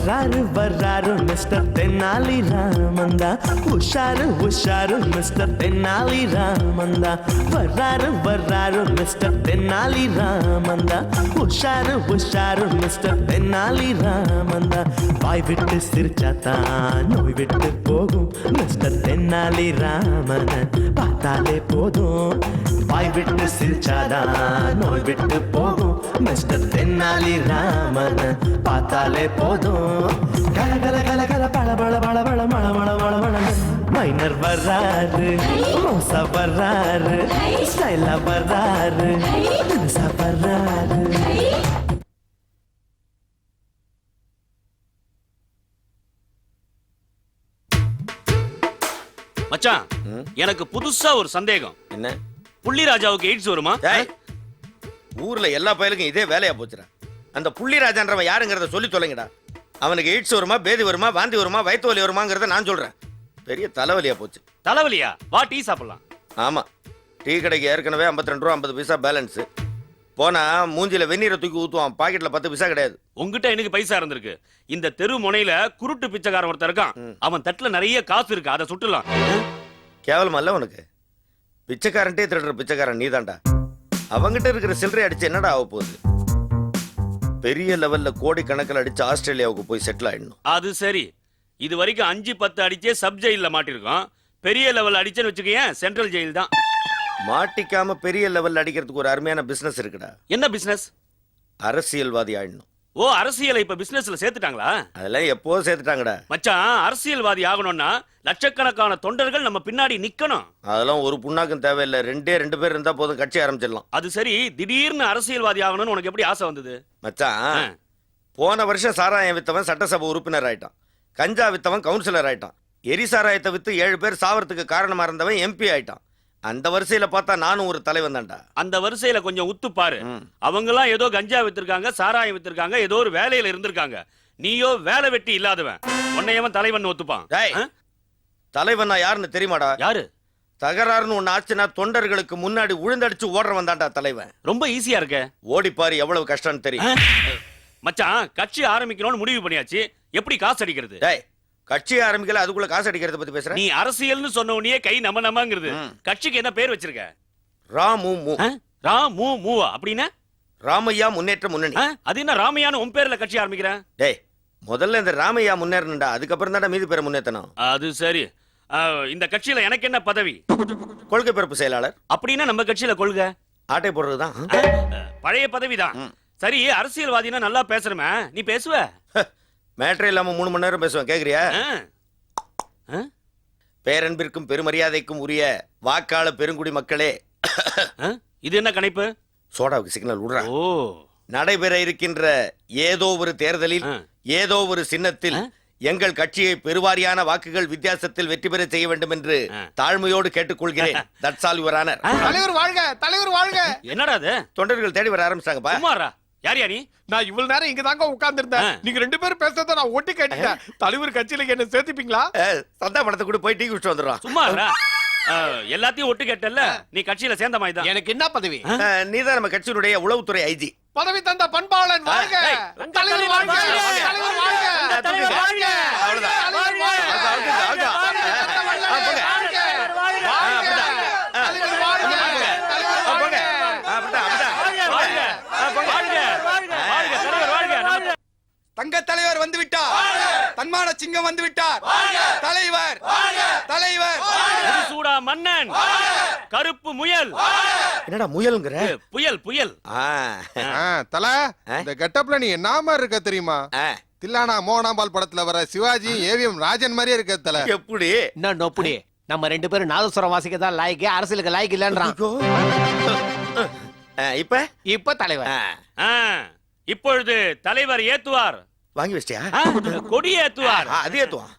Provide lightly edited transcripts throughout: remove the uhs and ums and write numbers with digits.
வர்றாரு வர்றாரு மிஸ்டர் தென்னாலி ராமந்தா, உஷாரு உஷாரு மிஸ்டர் தென்னாலி ராமந்தா. வர்றாரு வர்றாரு மிஸ்டர் தென்னாலி ராமந்தா, உஷாரு உஷாரு மிஸ்டர் தென்னாலி ராமந்தா. வாய் விட்டு சிரிச்சாத்தான் நோய் விட்டு போகும் மிஸ்டர் தென்னாலி ராமன பார்த்தாலே போதும். வாய் விட்டு சிரிச்சாதான் நோய் விட்டு போகும் மிஸ்டர் தென்னாலி ராமன பார்த்தாலே போதும். கல கல கல கல பள பள பள பள மள மள மள மள. மைனர் வர்றாரு, மோசா வர்றாரு, ஸ்டைலா வர்றாரு, தினுசா வர்றாரு. மச்சான், எனக்கு புதுசா ஒரு சந்தேகம். என்ன? புள்ளி ராஜாவுக்கு எய்ட்ஸ் வருமா? ஊர்ல எல்லா பயலுக்கும் இதே வேலையா போச்சுடா. அந்த புள்ளி ராஜான்றவன் யாருங்கிறத சொல்லி தொலைங்கடா. அவனுக்கு எய்ட்ஸ் வருமா, பேதி வருமா, வாந்தி வருமா, வயிற்று வலி வருமாங்கிறத நான் சொல்றேன். பெரிய தலைவலியா போச்சு. தலைவலியா? வா டீ சாப்பிடலாம். ஆமா, டீ கடைக்கு ஏற்கனவே 52 ரூபா 50 பைசா பேலன்ஸ். போனா மூஞ்சில வெந்நீரை தூக்கி ஊத்துவான், பாக்கெட்ல 10 பைசா கிடையாது. உங்ககிட்ட எனக்கு பைசா இருந்திருக்கு. இந்த தெரு முனையில குருட்டு பிச்சைக்காரன் ஒருத்தர் இருக்கான். அவன் தட்டுல நிறைய காசு இருக்கு, அதை சுட்டுலாம். கேவலமா இல்ல உனக்கு? பிச்சைக்காரன்ட்டே திருடுற பிச்சைக்காரன் நீதான்டா. அவங்கிட்ட இருக்கிற சில்லறை அடிச்சு என்னடா ஆக போகுது? பெரிய லெவல்ல கோடி கணக்கில் அடிச்சு ஆஸ்திரேலியாவுக்கு போய் செட்டில் ஆயிடணும். அது சரி. இது வரைக்கும் 5-10 அடிச்சே சப் ஜெயில மாட்டிருக்கோம். பெரிய லெவல் அடிச்சேன்னு வச்சுக்கேன், சென்ட்ரல் ஜெயில் தான். மாட்டிக்காம பெரிய லெவல்ல அடிக்கிறதுக்கு ஒரு அருமையான பிசினஸ் இருக்குடா. என்ன பிசினஸ்? அரசியல்வாதி ஆயிடணும். ஓ, அரசியலை இப்ப பிசினஸ்ல சேர்த்துட்டாங்களா? அதெல்லாம் எப்போ சேர்த்துட்டாங்கடா. மச்சான், அரசியல்வாதி ஆகணும்னா லட்சக்கணக்கான தொண்டர்கள் நம்ம பின்னாடி நிக்கணும். அதெல்லாம் ஒரு புண்ணாக்கும் தேவையில்லை. 2 பேர் இருந்தா போதும், கட்சி ஆரம்பிச்சிடலாம். அது சரி, திடீர்னு அரசியல்வாதி ஆகணும்னு உனக்கு எப்படி ஆசை வந்தது? மச்சான், போன வருஷம் சாராயம் வித்தவன் சட்டசபை உறுப்பினர் ஆயிட்டான். கஞ்சா வித்தவன் கவுன்சிலர் ஆயிட்டான். எரிசாராயத்தை வித்து 7 பேர் சாவறதுக்கு காரணமா இருந்தவன் எம்பி ஆயிட்டான். அந்த வரிசையில பார்த்தா நானும் ஒரு தலைவன் தான்டா. அந்த வரிசையில கொஞ்சம் உத்து பாரு. அவங்க எல்லாம் ஏதோ கஞ்சா வித்திருக்காங்க, சாராயம் வித்திருக்காங்க, ஏதோ ஒரு வேலையில இருந்திருக்காங்க. நீயோ வேலை வெட்டி இல்லாதவன். உன்னையவன் தலைவன் ஒத்துப்பான். தலைவன் யாருன்னு தெரியுமாடா? யாரு? தகராறுன்னு ஒண்ணு ஆச்சுன்னா தொண்டர்களுக்கு முன்னாடி உழுந்தடிச்சு ஓடுறவன் தான்டா தலைவன். ரொம்ப ஈஸியா இருக்க. ஓடிப்பாரு, எவ்வளவு கஷ்டம்னு தெரியும். மச்சான், கட்சி ஆரம்பிக்கணும்னு முடிவு பண்ணியாச்சு. எப்படி காசு அடிக்கிறது? கட்சி ஆரம்பிக்கல, அதுக்குள்ள காசு அடிக்கிறத பத்தி பேசுற? நீ அரசியல்னு சொன்ன உடனே கை நமங்கிறது. கட்சிக்கு என்ன பேர் வச்சிருக்க? ராமு. ராமு அப்படின்னா ராமையா முன்னேற்ற முன்னணி. அது என்ன ராமையான்னு உன் பேர்ல கட்சி ஆரம்பிக்கிறேன்? டேய், முதல்ல இந்த ராமையா முன்னேறணும்டா, அதுக்கப்புறம் தான் மீதி பேரை முன்னேற்றணும். அது சரி. இந்த கட்சியில எனக்கு என்ன பதவி? கொள்கை பரப்பு செயலாளர். அப்படின்னா நம்ம கட்சியில கொள்கை ஆட்டை போடுறதுதான். பழைய பதவிதான். சரி, அரசியல்வாதினா நல்லா பேசுறமே, நீ பேசுவ? மேட்டர் இல்லாம 3 மணி நேரம் பேசுவேன், கேக்குறியா? பேரன்பிற்கும் பெருமரியாதைக்கும் உரிய வாக்காள பெருங்குடி மக்களே, இது என்ன கணைப்பு? சோடாவுக்கு சிக்னல் விடுறா. ஓ, நடைபெற இருக்கின்ற ஏதோ ஒரு தேர்தலில் ஏதோ ஒரு சின்னத்தில் எங்கள் கட்சியை பெருவாரியான வாக்குகள் வித்தியாசத்தில் வெற்றி பெற செய்ய வேண்டும் என்று தாழ்மையோடு கேட்டுக்கொள்கிறேன். That's all your honour. தலைவர் வாழ்க, தலைவர் வாழ்க. என்னடா அது? தொண்டர்கள் தேடி வர ஆரம்பிச்சாங்கப்பா. குமாரா, யார் நீ? நான் இவ்வளவு நேரம் இங்க தாங்க உட்கார்ந்து இருந்தேன். நீங்க 2 பேரும் பேசுறத நான் ஒட்டி கேட்டுட்டேன். தலைவர் கட்சியில என்ன சேர்த்துப்பீங்களா? சந்தா படத்தை கூட போய் டீ குடிச்சிட்டு வந்துடுறான். சும்மாரா, எல்லாத்தையும் ஒட்டு கேட்டல்ல, நீ கட்சியில சேர்ந்த மாதிரி தான். எனக்கு என்ன பதவி? நீதான் நம்ம கட்சியினுடைய உளவுத்துறை ஐஜி. பதவி தந்த பண்பாளன் வாழ்க. தலைவர் வாழ்க, தலைவர் வாழ்க, தலைவர் வாழ்க. தங்க தலைவர் வந்து விட்டார். தன்மான சிங்கம் வந்து விட்டார். தலைவர், தலைவர். சூடா மன்னன், கருப்பு முயல். என்னடா முயல்ங்கற? புயல், புயல். தல, இந்த கெட்டப்ல நீ என்ன மாதிரி இருக்க தெரியுமா? தில்லானா மோகனாம்பால் படத்துல வர சிவாஜி ஏவிஎம் ராஜன் மாதிரியே இருக்க தல. எப்படி? என்ன நொப்புடி? நம்ம 2 பேரும் நாதஸ்வரம் வாசிக்க தான் லாய்க்கு, அரசியலுக்கு லாய்க்கு இல்லன்றான். இப்ப தலைவர். இப்பொழுது தலைவர் ஏத்துவார். வாங்கி வச்சியா? கொடி ஏத்துவார். அது ஏத்துவான்.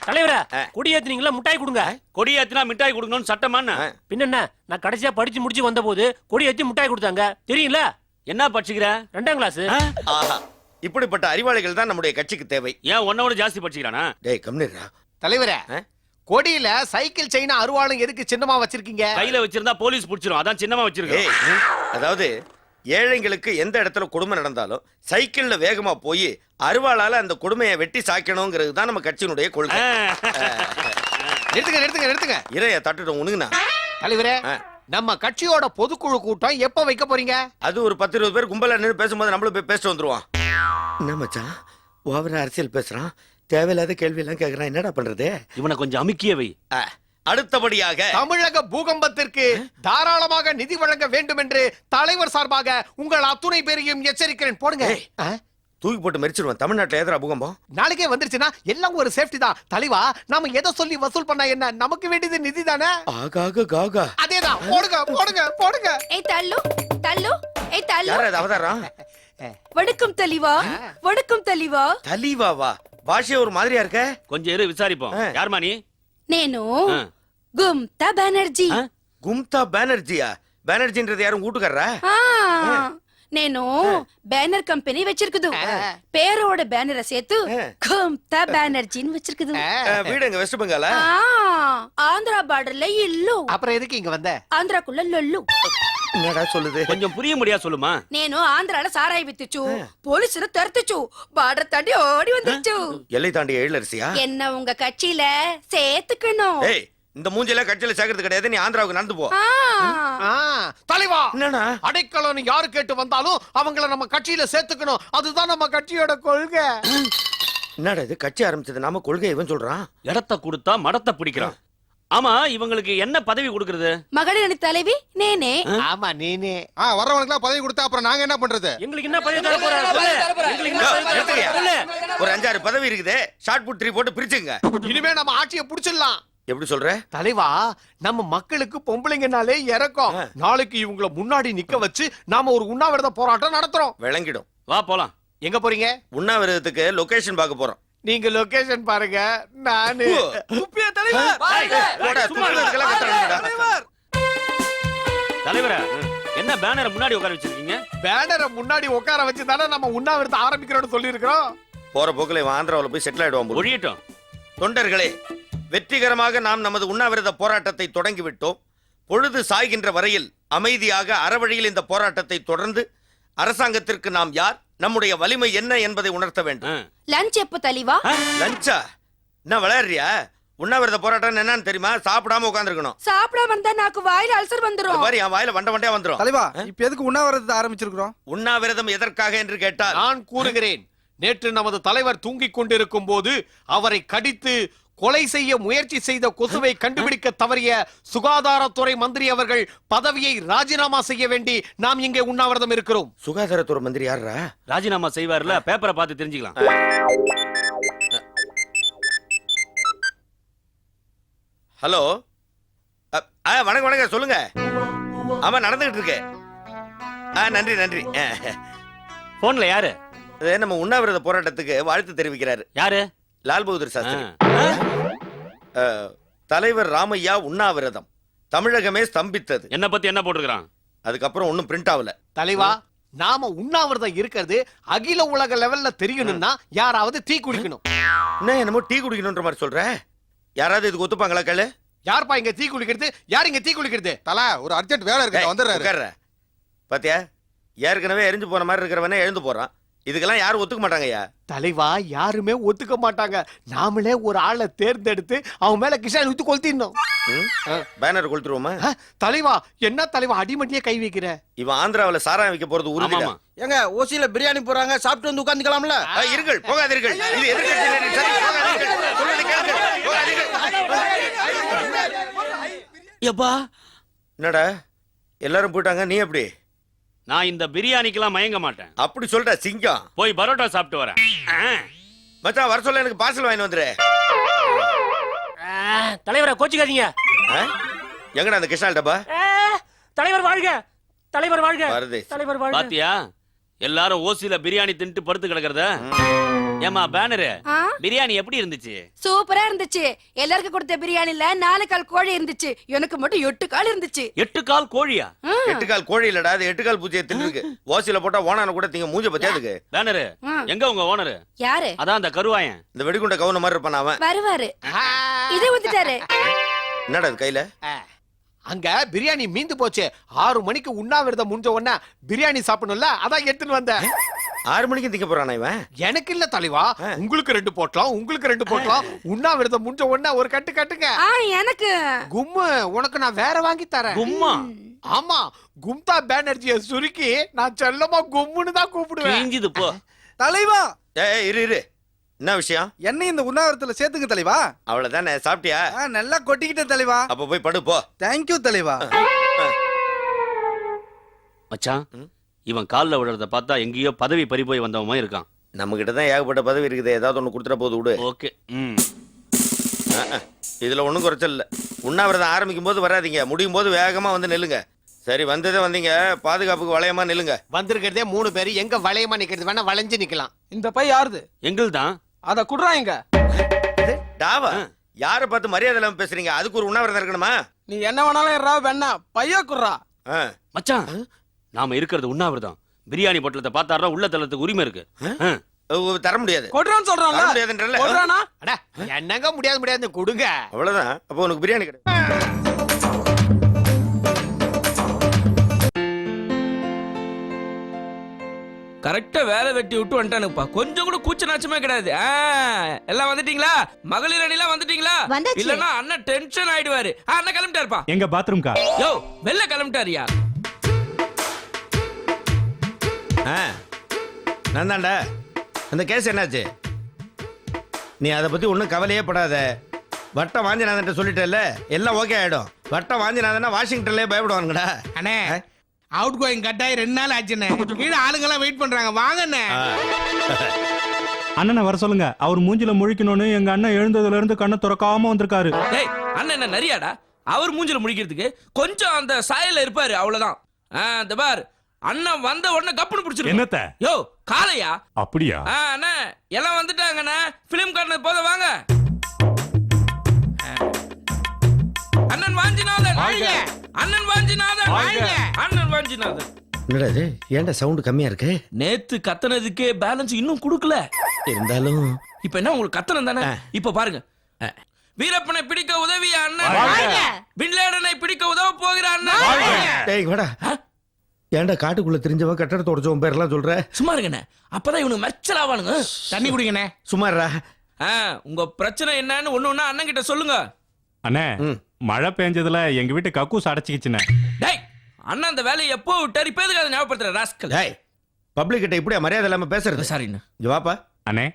தலைவரே, கொடி ஏத்துனீங்களா? மிட்டாய் கொடுங்க. கொடி ஏத்தினா மிட்டாய் கொடுக்கணும்னு சட்டமான? பின்ன நான் கடைசியா படிச்சு முடிச்சு வந்த போது கொடி ஏத்தி மிட்டாய் கொடுத்தாங்க, தெரியுங்களா? என்ன படிச்சுக்கிற? 2ஆம் கிளாஸ். இப்படிப்பட்ட அறிவாளிகள் தான் நம்முடைய கட்சிக்கு தேவை. ஏன் உன்னோட ஜாஸ்தி படிச்சுக்கிறானா? டேய் கம்னிரா. தலைவரே, கொடியில சைக்கிள் செயின் அருவாளும் எதுக்கு சின்னமா வச்சிருக்கீங்க? கையில வச்சிருந்தா போலீஸ் புடிச்சிரும், அதான் சின்னமா வச்சிருக்கேன். ஏய், அதாவது ஏழைங்களுக்கு எந்த இடத்துல கொடுமை நடந்தாலும் சைக்கிள்ல வேகமா போய் அருவாளால அந்த கொடுமையை வெட்டி சாய்க்கணுங்கிறது தான் நம்ம கட்சியினுடைய கொள்கை. நிறுத்துங்க நிறுத்துங்க நிறுத்துங்க. இறைய தட்டுட்டோம் உணுங்கண்ணா. தலைவரே, நம்ம கட்சியோட பொதுக்குழு கூட்டம் எப்ப வைக்க போறீங்க? அது ஒரு 10-20 பேர் கும்பலா நின்று பேசும்போது நம்மளும் போய் பேசிட்டு வந்துருவான். என்ன மச்சான் ஓவரா அரசியல் பேசுறான், தேவையில்லாத கேள்வி எல்லாம் கேக்குறான், என்னடா பண்றது? இவனை கொஞ்சம் அமுக்கிய வை. அடுத்தபடியாக தமிழக பூகம்பத்திற்கு தாராளமாக நிதி வழங்க வேண்டும் என்று தலைவர் சார்பாக உங்கள் அத்துணை பேரையும் எச்சரிக்கிறேன். போடுங்க. தூக்கி போட்டு மறிச்சிருவான். தமிழ்நாட்டுல எதிரா பூகம்பம் நாளைக்கே வந்துருச்சுன்னா எல்லாம் ஒரு சேஃப்டி தான். தலைவா, நாம எதை சொல்லி வசூல் பண்ணா என்ன? நமக்கு வேண்டியது நிதி தானே. ஆகாக காகா. அதேதான். போடுங்க போடுங்க போடுங்க. ஏய் தள்ளு தள்ளு. ஏய் தள்ளு. யாரா இது அவதாரம்? வணக்கம் தலிவா. வணக்கம் தலிவா. தலிவாவா? பாஷையே ஒரு மாதிரியா இருக்க. கொஞ்சம் இரு, விசாரிப்போம். யாருமா நீ? நேனு கும்தா பானர்ஜி. கும்தா பானர்ஜியா? பானர்ஜின்றது யாரும் கூட்டுக்காரரா? నేను బ్యానర్ కంపెనీ వెచ్చిరుకుదు. పేరోడ బ్యానర్ సేతు గుమ్తా బ్యానర్జీని వెచ్చిరుకుదు. வீடு எங்க வெஸ்ட் பெங்காலா? ஆந்திரா பார்டர்ல ఇల్లు. அப்புறம் எதுக்கு இங்க வந்த? ఆంధ్రాకుள்ள లొల్లు. என்னடா சொல்லுது? கொஞ்சம் புரிய முடியா சொல்லுமா. నేను ఆంధ్రాல సారాయి విత్తుచు పోలీసులు తరతుచు பார்டர் தாண்டி ஓடி வந்துச்சு. எல்லை தாண்டி எழிலரசியா? என்ன உங்க கட்சியில சேர்த்துக்கணும். ஏய், இந்த மூஞ்சில கட்சியில சேர்க்கறது கிடையாது. நீ ஆந்திராவுக்கு நடந்து போ. தலைவா, என்னடா அடைக்கலம் யாரு கேட்டு வந்தாலும் அவங்கள நம்ம கட்சியில சேர்த்துக்கணும். அதுதான் நம்ம கட்சியோட கொள்கை. என்னடா இது கட்சி ஆரம்பிச்சது நாம கொள்கை இவன் சொல்றான். இடத்தை கொடுத்தா மடத்தை பிடிக்கிறான். ஆமா, இவங்களுக்கு என்ன பதவி கொடுக்கறது? மகளிர் அணி தலைவி நேனே. ஆமா நீனே. வர்றவனுக்குலாம் பதவி கொடுத்தா அப்புறம் நாங்க என்ன பண்றது? எங்களுக்கு என்ன பதவி தர போறாரு? எங்களுக்கு என்ன பதவி தர போறாரு? சொல்லு. ஒரு 5-6 பதவி இருக்குது. ஷார்ட் புட் 3 போட்டு பிரிச்சுங்க. இனிமே நம்ம ஆட்சியை புடிச்சிடலாம். எப்படி சொல்ற? தலைவா, நம்ம மக்களுக்கு பொம்பளைங்கனாலே இறக்கம். நாளைக்கு இவங்கள முன்னாடி நிக்க வச்சு நாம ஒரு உண்ணாவிரத போராட்டம் நடத்துறோம். விளங்கிடும். வா போலாம். எங்க போறீங்க? உண்ணாவிரதத்துக்கு லொகேஷன் பார்க்க போறோம். நீங்க லொகேஷன் பாருங்க. நானு தலைவரே, என்ன பேனரை முன்னாடி உட்கார வச்சிருக்கீங்க? பேனரை முன்னாடி உட்கார வச்சு தானே நம்ம உண்ணாவிரதம் ஆரம்பிக்கிறோம்னு சொல்லி இருக்கிறோம். போற போக்குல இவன் ஆந்திராவுல போய் செட்டில் ஆயிடுவான். ஒழியட்டும். தொண்டர்களே, வெற்றிகரமாக நாம் நமது உண்ணாவிரத போராட்டத்தை தொடங்கிவிட்டோம். பொழுது சாய்கின்ற வரையில் அமைதியாக அறவழியில் இந்த போராட்டத்தை தொடர்ந்து அரசாங்கத்திற்கு நாம் யார், நம்முடைய வலிமை என்ன என்பதை உணர்த்த வேண்டும். லஞ்ச் எப்ப தலிவா? லஞ்சா? என்ன விளையாடுறியா? உண்ணாவிரத போராட்டம் என்னன்னு தெரியுமா? சாப்பிடாம உட்கார்ந்திருக்கணும். சாப்பிடாம வந்தா நாக்கு வாயில அல்சர் வந்துரும். பாரு, என் வாயில வண்ட வண்டையா வந்துரும். தலைவா, இப்ப எதுக்கு உண்ணாவிரதத்தை ஆரம்பிச்சிருக்கிறோம்? உண்ணாவிரதம் எதற்காக என்று கேட்டால் நான் கூறுகிறேன். நேற்று நமது தலைவர் தூங்கிக் கொண்டிருக்கும் போது அவரை கடித்து கொலை செய்ய முயற்சி செய்த கொசுவை கண்டுபிடிக்க தவறிய சுகாதாரத்துறை மந்திரி அவர்கள் பதவியை ராஜினாமா செய்ய வேண்டி நாம் இங்கே உண்ணாவிரதம் இருக்கிறோம். சுகாதாரத்துறை மந்திரி யாரா? ராஜினாமா செய்வார்ல, பேப்பரை பார்த்து தெரிஞ்சுக்கலாம். ஹலோ, வணக்கம் வணக்கம், சொல்லுங்க. ஆமா, நடந்துகிட்டு இருக்கு. நன்றி நன்றி. போன்ல யாரு? நம்ம உண்ணாவிரத போராட்டத்துக்கு வாழ்த்து தெரிவிக்கிறாரு. யாரு? லால் பகதூர் சாஸ்திரி. தலைவர் ராமையா உண்ணாவிரதம், தமிழகமே ஸ்தம்பித்தது. என்ன பத்தி என்ன போட்டுருக்கான்? அதுக்கப்புறம் ஒன்னும் பிரிண்ட் ஆகல. தலைவா, நாம உண்ணாவிரதம் இருக்கிறது அகில உலக லெவல்ல தெரியணும்னா யாராவது டீ குடிக்கணும். என்ன என்னமோ டீ குடிக்கணும்ன்ற மாதிரி சொல்ற? யாராவது இதுக்கு ஒத்துப்பாங்களா? கேளு. யார்ப்பா இங்க டீ குடிக்கிறது? யார் இங்க டீ குடிக்கிறது? தல, ஒரு அர்ஜென்ட் வேலை இருக்கு, வந்துடுறாரு. பாத்தியா, ஏற்கனவே எரிஞ்சு போன மாதிரி இருக்கிறவனே எழுந்து போறான். இதுக்கெல்லாம் யாரும் ஒத்துக்க மாட்டாங்கய்யா. தலைவா, யாருமே ஒத்துக்க மாட்டாங்க. நாமளே ஒரு ஆளை தேர்ந்தெடுத்து அவன் மேல கிஷான் ஊத்தி கொளுத்திடணும். பேனர் கொளுத்துருவோமா? தலைவா, என்ன தலைவா அடிமட்டியே கை வைக்கிற? இவன் ஆந்திராவில சாராயம் வைக்க போறது உறுதி. எங்க ஓசியில பிரியாணி போறாங்க, சாப்பிட்டு வந்து உட்கார்ந்துக்கலாம்ல? இருங்கள், போகாதீர்கள். இது எதிர்க்கட்சி. சரி, போகாதீர்கள். சொல்லுங்க, கேளுங்க. போகாதீர்கள். எப்பா, என்னடா எல்லாரும் போயிட்டாங்க, நீ எப்படி? நான் இந்த பிரியாணிக்கெல்லாம் மயங்க மாட்டேன். அப்படி சொல்ற சிங்கம். போய் பரோட்டா சாப்பிட்டு வரேன். மச்சான், வர சொல்ல எனக்கு பார்சல் வாங்கி வந்துரு. தலைவரை கோச்சிக்காதீங்க. எங்கடா அந்த கிருஷ்ணால் டப்பா? தலைவர் வாழ்க, தலைவர் வாழ்க, வருது. தலைவர் வாழ்க. பாத்தியா, எல்லாரும் ஓசில பிரியாணி தின்ட்டு படுத்து கிடக்குறத. ஏமா பேனரு, பிரியாணி எப்படி இருந்துச்சு? சூப்பரா இருந்துச்சு. எல்லாருக்கும் கொடுத்த பிரியாணில 4 கால் கோழி இருந்துச்சு, எனக்கு மட்டும் 8 கால் இருந்துச்சு. 8 கால் கோழியா? எட்டுக்கால் கோழி இல்லடா, அது எட்டுக்கால் பூச்சியை தின்னுருக்கு. ஓசில போட்டா ஓனான கூட திங்க மூஞ்ச பத்தியா அதுக்கு. பேனரு எங்க உங்க ஓனரு? யாரு? அதான் அந்த கருவாயன். இந்த வெடிகுண்ட கவுன மாதிரி இருப்பான் அவன். வருவாரு. இது வந்துட்டாரு. என்னடா அது கையில? அங்க பிரியாணி மீந்து போச்சு. 6 மணிக்கு உண்ணாவிரதம் முடிஞ்ச உடனே பிரியாணி சாப்பிடணும்ல, அதான் எடுத்துன்னு வந்தேன். 6 மணிக்கு திங்க போறானா இவன்? எனக்கு இல்ல தலைவா, உங்களுக்கு 2 போட்டலாம், உங்களுக்கு 2 போட்டலாம். உண்ணாவிரதம் முடிஞ்ச உடனே ஒரு கட்டு கட்டுங்க. எனக்கு கும்மு உனக்கு நான் வேற வாங்கி தரேன். கும்மா? ஆமா, கும்தா பேனர்ஜிய சுருக்கி நான் செல்லமா கும்முன்னு தான் கூப்பிடுவேன். கிழிஞ்சுது போ. தலைவா, ஏய் இரு இரு, என்ன விஷயம்? என்ன இந்த உண்ணாவிரத்துல சேர்த்துங்க தலைவா. அவ்வளவுதானே, சாப்பிட்டியா? நல்லா கொட்டிக்கிட்டேன் தலைவா. அப்ப போய் படு போ. தேங்க்யூ தலைவா. மச்சான், இவன் கால்ல விழுறத பார்த்தா எங்கேயோ பதவி பறி போய் வந்தவன் மாதிரி இருக்கான். நம்ம கிட்ட தான் ஏகப்பட்ட பதவி இருக்குது, ஏதாவது ஒண்ணு கொடுத்துட போது விடு. ஓகே. இதுல ஒண்ணும் குறைச்சல் இல்ல. உண்ணாவிரதம் ஆரம்பிக்கும் போது வராதீங்க, முடியும் போது வேகமா வந்து நில்லுங்க. சரி, வந்ததே வந்தீங்க, பாதுகாப்புக்கு வளையமா நில்லுங்க. வந்திருக்கிறதே 3 பேர், எங்க வளையமா நிக்கிறது? வேணா வளைஞ்சு நிக்கலாம். இந்த பை யாருது? எங்கள் தான். அத குடுறாங்க. டாவா, யாரை பார்த்து மரியாதை இல்லாம பேசுறீங்க? அதுக்கு ஒரு உண்ணாவிரதம் இருக்கணுமா? நீ என்ன வேணாலும் ஏறா, வேணா பையா குடுறா. மச்சான், நாம இருக்கிறது உண்ணாவிரதம். பிரியாணி பொட்டலத்தை பார்த்தாருன்னா உள்ள தள்ளத்துக்கு உரிமை இருக்கு. தர முடியாது. கொடுறான்னு சொல்றான்ல. தர முடியாதுன்றல. கொடுறானா? அட என்னங்க முடியாது கொடுங்க. அவ்வளவுதான். அப்போ உனக்கு பிரியாணி கிடையாது. கரெக்டா வேலை வெட்டி விட்டு வந்துட்டானுப்பா. கொஞ்சம் கூட கூச்ச நாச்சமே கிடையாது. எல்லாம் வந்துட்டீங்களா? மகளிர் அணிலாம் வந்துட்டீங்களா? இல்லன்னா அண்ணன் டென்ஷன் ஆயிடுவாரு. அண்ணன் கிளம்பிட்டாருப்பா. எங்க பாத்ரூம்கா? யோ, வெளில கிளம்பிட்டாரியா? நான் தான்டா. அந்த கேஸ் என்னாச்சு? நீ அதை பத்தி ஒன்றும் கவலையே படாத. வட்டம் வாஞ்சிநாதன் சொல்லிட்டேல்ல, எல்லாம் ஓகே ஆயிடும். வட்டம் வாஞ்சிநாதன்னா வாஷிங்டன்லயே பயப்படுவானுங்கடா. அண்ணே, அவுட் கோயிங் கட்டாயி 2 நாள் ஆச்சுண்ணே. கீழே ஆளுங்கெல்லாம் வெயிட் பண்றாங்க, வாங்கண்ணே. அண்ணனை வர சொல்லுங்க. அவர் மூஞ்சில முழிக்கணும்னு எங்க அண்ணன் எழுந்ததுல இருந்து கண்ணை திறக்காம வந்திருக்காரு. டேய், அண்ணன் என்ன நரியாடா? அவர் மூஞ்சில முடிக்கிறதுக்கு கொஞ்சம் அந்த சாயல்ல இருப்பாரு, அவ்வளவுதான். இந்த பார், அண்ணன் வந்த உடனே கப்புன்னு பிடிச்சிருக்கு. என்னத்த? யோ, காலையா? அப்படியா? அண்ணா எல்லாம் வந்துட்டாங்கண்ணா. பிலிம் கார்டு போத வாங்க. அண்ணன் வாஞ்சிநாதன், அண்ணன் வாஞ்சிநாதன், அண்ணன் வாஞ்சிநாதன். என்னடா இது? ஏன்டா சவுண்ட் கம்மியா இருக்கு? நேத்து கத்தனதுக்கே பேலன்ஸ் இன்னும் கொடுக்கல. இருந்தாலும் இப்ப என்ன உங்களுக்கு கத்தனம் தானே? இப்ப பாருங்க. வீரப்பனை பிடிக்க உதவிய அண்ணன், பின்லேடனை பிடிக்க உதவ போகிற அண்ணன். டேய் வாடா. ஏன்டா காட்டுக்குள்ள தெரிஞ்சவ கட்டடத்தை உடைச்சவன் பேர்லாம் சொல்ற? சும்மா இருங்கண்ணே, அப்பதான் இவனுக்கு மெச்சல் ஆவானுங்க. தண்ணி குடிங்கண்ணே. சும்மாறா. உங்க பிரச்சனை என்னன்னு ஒண்ணு அண்ணன் கிட்ட சொல்லுங்க. அண்ணே, மழை பெஞ்சதுல எங்க வீட்டு கக்கூஸ் அடைச்சிக்கிச்சுண்ணே. டேய், அண்ணன் அந்த வேலையை எப்போ விட்டாரு? இப்ப எதுக்கு அதை ஞாபகப்படுத்துற ராஸ்கல்? டேய், பப்ளிக் கிட்ட இப்படியா மரியாதை இல்லாம பேசுறது? சாரிண்ணா. இங்க வாப்பா. அண்ணே,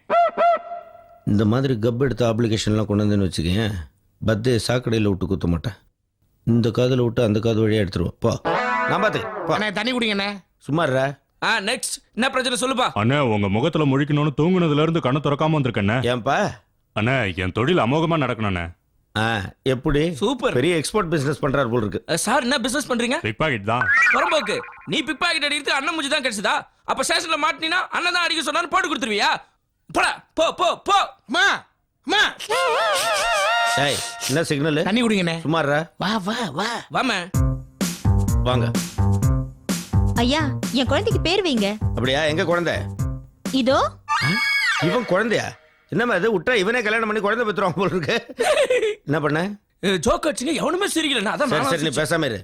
இந்த மாதிரி கப் எடுத்த அப்ளிகேஷன்லாம் கொண்டு வந்துன்னு வச்சுக்கேன், பத்தே சாக்கடையில் விட்டு குத்த மாட்டேன். இந்த காதில் விட்டு அந்த காது வழியா எடுத்துருவோம். போ, நான் பாத்துக்கிறேன். அண்ணே, தண்ணி குடிங்கண்ணே. சும்மாறா. நெக்ஸ்ட் என்ன பிரச்சனை சொல்லுப்பா. அண்ணே, உங்க முகத்துல முழிக்கணும்னு தூங்குனதுல இருந்து கண்ணை திறக்காம வந்திருக்கண்ணே. ஏன்பா? அண்ணே, என் தொழில் அமோகமா நடக்கணும்ண்ணே. எப்படி? சூப்பர். பெரிய எக்ஸ்போர்ட் பிசினஸ் பண்றாரு போல இருக்கு. சார், என்ன பிசினஸ் பண்றீங்க? பிக் பாக்கெட் தான். புறம்போக்கு. நீ பிக் பாக்கெட் அடிக்கிறது அண்ணன் மூஞ்சி தான் கிடைச்சதா? அப்ப ஸ்டேஷன்ல மாட்டினா அண்ணன் தான் அடிக்க சொன்னாரு, போட்டு கொடுத்துருவியா? போடா, போ போ போ. அம்மா, அம்மா. டேய், என்ன சிக்னல்? தண்ணி குடிங்கண்ணே. சும்மாறா. வா வா வா. வாமே. வாங்க. ஐயா, என் குழந்தைக்கு பேர் வைங்க. அப்படியா? எங்க குழந்தை? இதோ. இவன் குழந்தையா? என்னமா இது? விட்டா இவனே கல்யாணம் பண்ணி குழந்தை பெற்றுவான் போல இருக்கு. என்ன பண்ண? ஜோக் அடிச்சுங்க, எவனுமே சிரிக்கல. அதான் சரி சரி, நீ பேசாம இரு.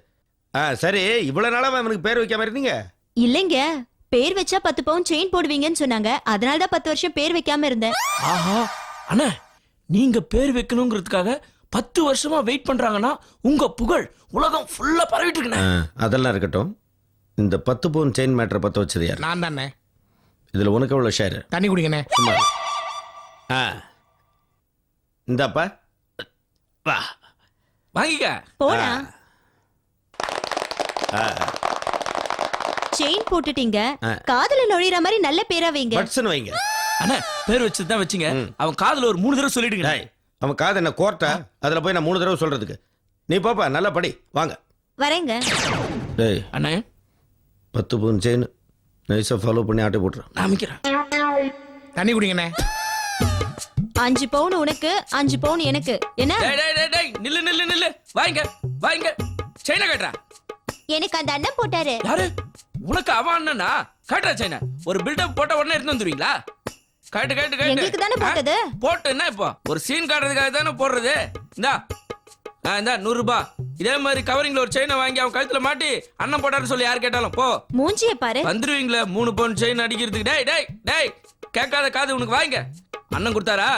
சரி, இவ்வளவு நாளா அவனுக்கு பேர் வைக்காம இருந்தீங்க? இல்லைங்க, பேர் வச்சா 10 பவுன் செயின் போடுவீங்கன்னு சொன்னாங்க. அதனால தான் 10 வருஷம் பேர் வைக்காம இருந்தேன். ஆஹா, அண்ணா, நீங்க பேர் வைக்கணுங்கிறதுக்காக 10 வருஷமா வெயிட் பண்றாங்கன்னா உங்க புகழ் உலகம் ஃபுல்லா பரவிட்டு இருக்குண்ணே. அதெல்லாம் இருக்கட்டும். இந்த 10 பவுன் செயின் மேட்டரை பத்த வச்சது யார்? நான் தானே. இதுல உனக்கு எவ்வளவு ஷேர்? தண்ணி குடிங்கண்ணே. சும்மா. இந்தாப்பா, வா வாங்கிக்க. போடா. செயின் போட்டுட்டீங்க, காதுல நுழையிற மாதிரி நல்ல பேரா வைங்க. பட்ஸ்னு வைங்க. அண்ணா, பேர் வச்சது தான் வச்சுங்க. அவன் காதுல ஒரு 3 தடவை சொல்லிடுங்க. டேய், அவன் காது என்ன கோர்ட்டா? அதுல போய் நான் 3 தடவை சொல்றதுக்கு? நீ பாப்பா, நல்லா படி. வாங்க. வரேங்க. டேய் அண்ணா, 10 பவுன் செயின் நைஸா ஃபாலோ பண்ணி ஆட்டை போட்டுறேன். காமிக்கிறேன். தண்ணி குடிங்கண்ணே. 5 பவுன் உனக்கு, 5 பவுன் எனக்கு. என்ன? டேய் டேய் டேய் டேய், நில்லு நில்லு நில்லு. வாங்க வாங்க. செயினை கட்டறா. எனக்கு அந்த அண்ணன் போட்டாரு. யாரு உனக்கு அவன் அண்ணனா? காட்டுறா சைனா, ஒரு பில்டப் போட்ட உடனே எடுத்து வந்துருவீங்களா? காட்டு காட்டு காட்டு. எங்களுக்கு தானே போட்டது. போட்டு என்ன இப்போ ஒரு சீன் காட்டுறதுக்காக தானே போடுறது. இந்தா இந்தா 100 ரூபாய். இதே மாதிரி கவரிங்ல ஒரு செயினை வாங்கி அவன் கழுத்துல மாட்டி அண்ணன் போட்டாருன்னு சொல்லி யார் கேட்டாலும் போ. மூஞ்சிய பாரு. வந்துருவீங்களா 3 பவுன் செயின் அடிக்கிறதுக்கு? டேய் டேய் டேய், கேட்காத காது உனக்கு வாங்க. அண்ணன் கொடுத்தாரா?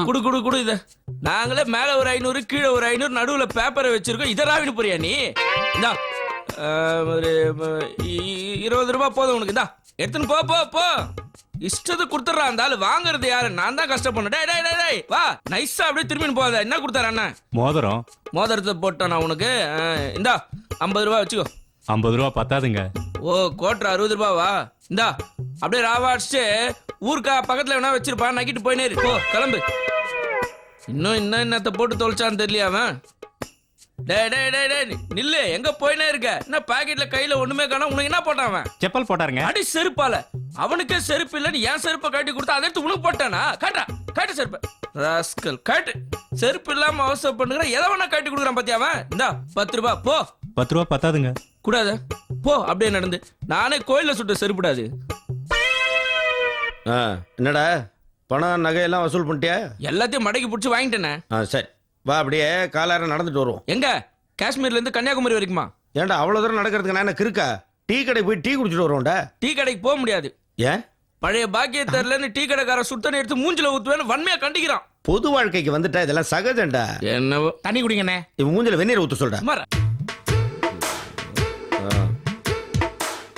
குடு குடு குடு. இத நாங்களே மேல ஒரு 500 கீழே ஒரு 500 நடுவுல பேப்பரை வச்சிருக்கோம். இதை ராவினு போறியா நீ? இந்தா ஒரு 20 ரூபாய் போதும் உனக்கு. இந்தா எடுத்துன்னு போ போ போ. இஷ்டத்துக்கு கொடுத்துட்றா. அந்த ஆளு வாங்குறது யாரு? நான் தான் கஷ்டப்படணும். டேய் டேய் டேய் டேய் வா, நைஸா அப்படியே திரும்பி போகாத. என்ன கொடுத்தாரு அண்ணன்? மோதிரம். மோதிரத்தை போட்டேன் நான் உனக்கு. இந்தா 50 ரூபாய் வச்சுக்கோ. 50 ரூபா பத்தாதுங்க. ஓ கோட்டர் 60 ரூபாவா? இந்தா அப்படியே ராவா அடிச்சுட்டு ஊருக்கா பக்கத்துல வேணா வச்சிருப்பா, நக்கிட்டு போயினே இரு. போ கிளம்பு. இன்னும் என்னத்தை போட்டு தொலைச்சான்னு தெரியல அவன். டேய் டேய் டேய் டேய் நில்லு, எங்க போயினே இருக்க? என்ன பாக்கெட்ல கையில ஒண்ணுமே காணோம். உனக்கு என்ன போட்டான் அவன்? செப்பல் போட்டாருங்க. அடி செருப்பால. அவனுக்கே செருப்பு இல்லன்னு என் செருப்பை கட்டி கொடுத்தா அதை எடுத்து உனக்கு போட்டானா? காட்டா காட்டு செருப்பு. ராஸ்கல் காட்டு. செருப்பு இல்லாம அவசரம் பண்ணுற எதை வேணா கட்டி கொடுக்குறான் பாத்தியா அவன். இந்தா 10 ரூபாய் போ. 10 ரூபா பத்தாதுங்க. கூடாது போ. அப்படியே நடந்து நானே கோயில்ல சுட்ட செருப்புடாது. என்னடா பணம் நகையெல்லாம் வசூல் பண்ணிட்டியா? எல்லாத்தையும் மடக்கி பிடிச்சி வாங்கிட்டேனே. சரி வா, அப்படியே காலார நடந்துட்டு வருவோம். எங்க? காஷ்மீர்ல இருந்து கன்னியாகுமரி வரைக்குமா? ஏன்டா அவ்வளவு தூரம் நடக்கிறதுக்கு நான் என்ன கிறுக்கா? டீ கடைக்கு போய் டீ குடிச்சிட்டு வருவோம்டா. டீ கடைக்கு போக முடியாது. ஏன்? பழைய பாக்கிய தெரியலன்னு டீ கடைக்கார சுத்தனை எடுத்து மூஞ்சில ஊத்துவேன்னு வன்மையா கண்டிக்கிறான். பொது வாழ்க்கைக்கு வந்துட்டா இதெல்லாம் சகஜம்டா. என்னவோ. தண்ணி குடிங்கண்ணே. இவன் மூஞ்சில வெந்நீர் ஊத்து சொல்ற.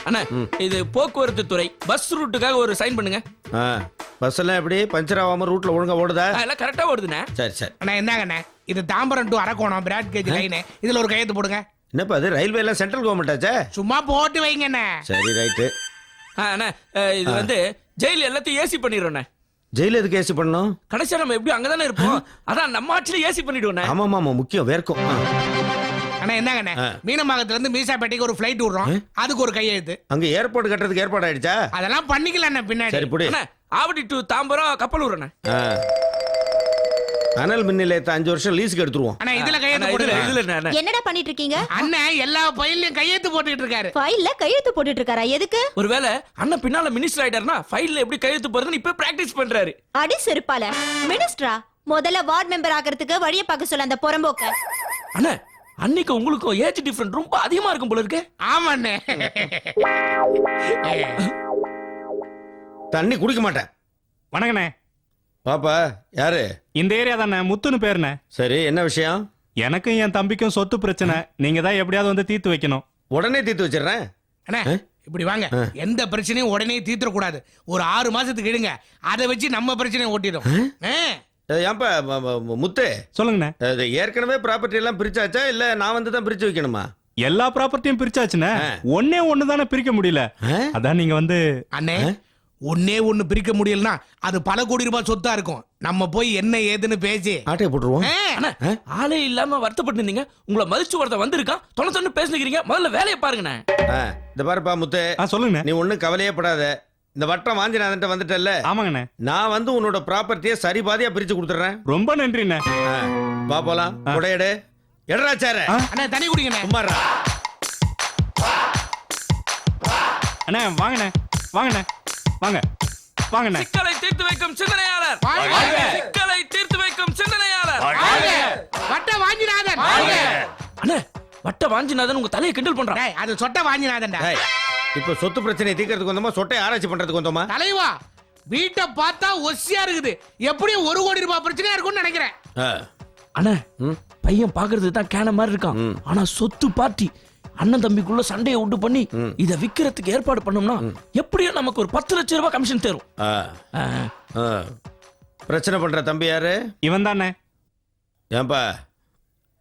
அண்ணா இது போக்குவரத்து துறை பஸ் ரூட்டுக்காக ஒரு சைன் பண்ணுங்க. பஸ் எல்லாம் எப்படி பஞ்சர் ஆகாம ரூட்ல ஒழுங்கா ஓடுதா? எல்லாம் கரெக்டா ஓடுதுண்ணே. சரி சரி. அண்ணா என்னங்கண்ணே, இது Tambaram to Arakkonam broad gauge line. இதுல ஒரு கையெழுத்து போடுங்க. என்னப்பா அது ரயில்வே எல்லாம் சென்ட்ரல் கவர்மெண்ட் ஆச்சே? சும்மா போட்டு வைங்கண்ணே. சரி ரைட்டு. அண்ணா இது வந்து ஜெயில் எல்லாத்தையும் ஏசி பண்ணிடுறோண்ணே. ஜெயில எதுக்கு ஏசி பண்ணணும்? கடைசியா நம்ம எப்படி அங்கதானே இருப்போம். அதான் நம்ம ஆட்சியில ஏசி பண்ணிடுவோண்ணே. ஆமா ஆமா முக்கியம் வேர்க்கும். அண்ணா என்னங்கண்ணே, மீனம்பாக்கத்துல இருந்து மீசாப்பேட்டைக்கு ஒரு ஃபிளைட் விடுறோம். அதுக்கு ஒரு கையெழுத்து. அங்க ஏர்போர்ட் கட்டுறதுக்கு ஏற்பாடு ஆயிடுச்சா? அதெல்லாம் பண்ணிக்கலாம் பின்னாடி. சரி புடி. ஆவடி டு தாம்பரம் கப்பல் விடுறேண்ணே. அனல் மின் நிலையத்தை 5 வருஷம் லீஸுக்கு எடுத்துருவோம். அண்ணா இதுல கையெழுத்து போடுங்க. என்னடா பண்ணிட்டு இருக்கீங்க? அண்ணன் எல்லா ஃபைல்லயும் கையெழுத்து போட்டுட்டு இருக்காரு. ஃபைல்ல கையெழுத்து போட்டுட்டு இருக்காரா? எதுக்கு? ஒருவேளை அண்ணன் பின்னால மினிஸ்டர் ஆயிட்டாருன்னா ஃபைல்ல எப்படி கையெழுத்து போடுறதுன்னு இப்ப பிராக்டிஸ் பண்றாரு. அடி செருப்பால. மினிஸ்டரா? முதல்ல வார்ட் மெம்பர் ஆகிறதுக்கு வழியை பார்க்க சொல்ல அந்த புறம்போக்க. அண்ணா அன்னைக்கு உங்களுக்கு ஏஜ் டிஃபரண்ட் ரொம்ப அதிகமா இருக்கும் போல இருக்கு. ஆமாண்ணே. தண்ணி குடிக்க மாட்டேன். வணக்கண்ணே. பாப்பா யாரு? இந்த ஏரியா தானே, முத்துன்னு பேருண்ணே. சரி என்ன விஷயம்? எனக்கும் என் தம்பிக்கும் சொத்து பிரச்சனை. நீங்க தான் எப்படியாவது வந்து தீர்த்து வைக்கணும். உடனே தீர்த்து வச்சிடுறேன். அண்ணே இப்படி வாங்க. எந்த பிரச்சனையும் உடனே தீர்த்த கூடாது. ஒரு 6 மாசத்துக்கு இடுங்க. அதை வச்சு நம்ம பிரச்சனையை ஓட்டிடும். ஏன்பா முத்து சொல்லுங்கண்ணே. ஏற்கனவே ப்ராப்பர்ட்டி எல்லாம் பிரிச்சாச்சா இல்ல நான் வந்து தான் பிரிச்சு வைக்கணுமா? எல்லா ப்ராப்பர்ட்டியும் பிரிச்சாச்சுண்ணே. ஒண்ணு தானே பிரிக்க முடியல. அதான் நீங்க வந்து. அண்ணே ஒன்னே ஒண்ணு பிரிக்க முடியலன்னா அது பல கோடி ரூபாய் சொத்தா இருக்கும். நம்ம போய் என்ன ஏதுன்னு பேசி ஆட்டையை போட்டுருவோம். ஆளே இல்லாம வருத்தப்பட்டு இருந்தீங்க. உங்களை மதிச்சு ஒருத்த வந்திருக்கான். தொண்ணு பேசுறீங்க. முதல்ல வேலையை பாருங்கண்ணே. இந்த பாருப்பா முத்து, சொல்லுங்க. நீ ஒண்ணும் கவலையே படாத. இந்த வட்டம் வாஞ்சிநாதன்ட்ட வந்துட்டல்ல? ஆமாங்கண்ணே. நான் வந்து உன்னோட ப்ராப்பர்ட்டியை சரி பாதியா பிரிச்சு கொடுத்துறேன். ரொம்ப நன்றிண்ணே. பா போலாம். உடையடு எடரா சார. அண்ணே தண்ணி குடிங்கண்ணே. சும்மாறா. அண்ணே வாங்கண்ணே வாங்கண்ணே வாங்க வாங்கண்ணே. சிக்கலை தீர்த்து வைக்கும் சிந்தனையாளர். சிக்கலை தீர்த்து வைக்கும் சிந்தனையாளர். வட்ட வாஞ்சிநாதன். அண்ணே வட்ட வாஞ்சிநாதன் உங்க தலையை கிண்டல் பண்றான். அது சொட்ட வாஞ்சிநாதன்டா. இப்ப சொத்து பிரச்சனை தீர்க்கிறதுக்கு வந்தோமா சொட்டை ஆராய்ச்சி பண்றதுக்கு வந்தோமா? தலைவா வீட்டை பார்த்தா ஒசியா இருக்குது. எப்படியும் 1 கோடி ரூபாய் பிரச்சனையா இருக்கும்னு நினைக்கிறேன். அண்ணே பையன் பாக்குறதுக்கு தான் கேன மாதிரி இருக்கான். ஆனா சொத்து பார்ட்டி அண்ணன் தம்பிக்குள்ள சண்டையை உண்டு பண்ணி இத விக்கிறதுக்கு ஏற்பாடு பண்ணோம்னா எப்படியும் நமக்கு ஒரு 10 லட்சம் ரூபாய் கமிஷன் தரும். பிரச்சனை பண்ற தம்பி யாரு? இவன் தானே. ஏன்பா